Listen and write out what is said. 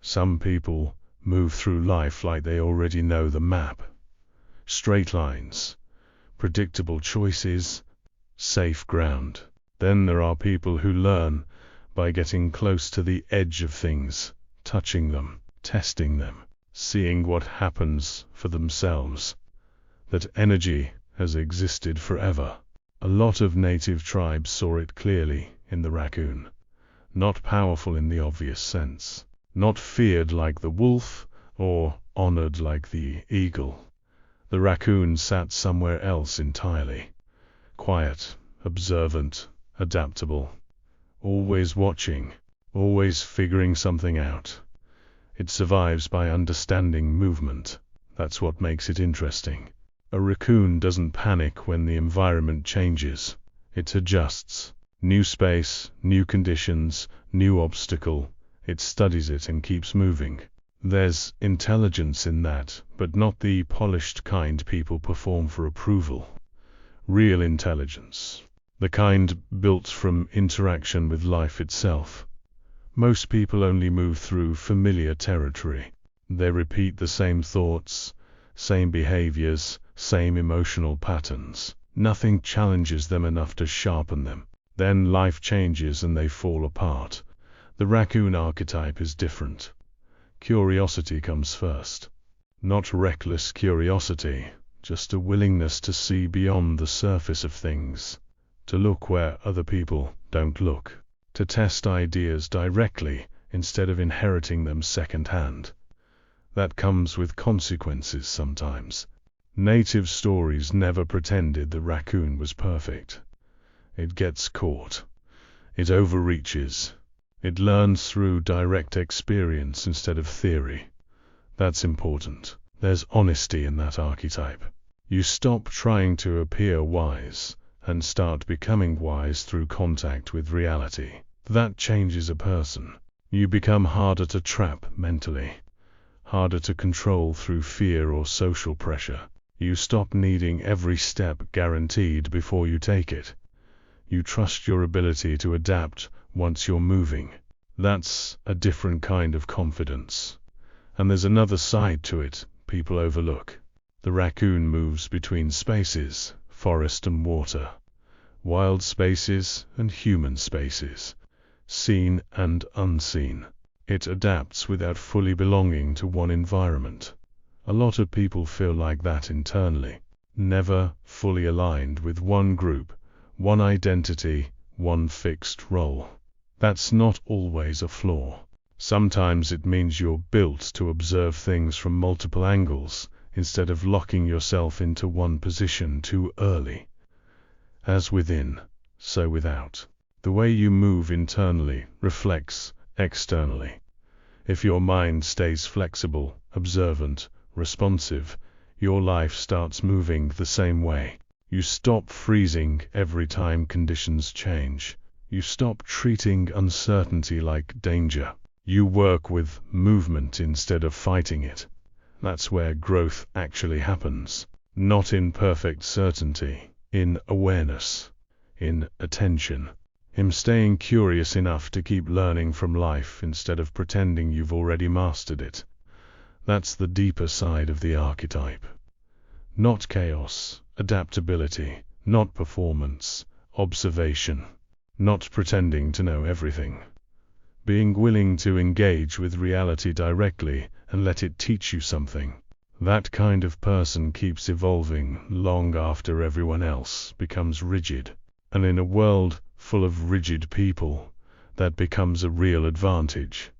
Some people move through life like they already know the map. Straight lines, predictable choices, safe ground. Then there are people who learn by getting close to the edge of things, touching them, testing them, seeing what happens for themselves. That energy has existed forever. A lot of native tribes saw it clearly in the raccoon. Not powerful in the obvious sense. Not feared like the wolf, or honored like the eagle. The raccoon sat somewhere else entirely. Quiet, observant, adaptable. Always watching, always figuring something out. It survives by understanding movement. That's what makes it interesting. A raccoon doesn't panic when the environment changes. It adjusts. New space, new conditions, new obstacle. It studies it and keeps moving. There's intelligence in that, but not the polished kind people perform for approval. Real intelligence. The kind built from interaction with life itself. Most people only move through familiar territory. They repeat the same thoughts, same behaviors, same emotional patterns. Nothing challenges them enough to sharpen them. Then life changes and they fall apart. The raccoon archetype is different. Curiosity comes first. Not reckless curiosity, just a willingness to see beyond the surface of things. To look where other people don't look. To test ideas directly instead of inheriting them second-hand. That comes with consequences sometimes. Native stories never pretended the raccoon was perfect. It gets caught. It overreaches. It learns through direct experience instead of theory. That's important. There's honesty in that archetype. You stop trying to appear wise and start becoming wise through contact with reality. That changes a person. You become harder to trap mentally, harder to control through fear or social pressure. You stop needing every step guaranteed before you take it. You trust your ability to adapt once you're moving. That's a different kind of confidence. And there's another side to it people overlook. The raccoon moves between spaces, forest and water, wild spaces and human spaces, seen and unseen. It adapts without fully belonging to one environment. A lot of people feel like that internally, never fully aligned with one group, one identity, one fixed role. That's not always a flaw. Sometimes it means you're built to observe things from multiple angles, instead of locking yourself into one position too early. As within, so without. The way you move internally reflects externally. If your mind stays flexible, observant, responsive, your life starts moving the same way. You stop freezing every time conditions change. You stop treating uncertainty like danger. You work with movement instead of fighting it. That's where growth actually happens. Not in perfect certainty, in awareness, in attention. In staying curious enough to keep learning from life instead of pretending you've already mastered it. That's the deeper side of the archetype. Not chaos, adaptability, not performance, observation. Not pretending to know everything. Being willing to engage with reality directly and let it teach you something. That kind of person keeps evolving long after everyone else becomes rigid. And in a world full of rigid people, that becomes a real advantage.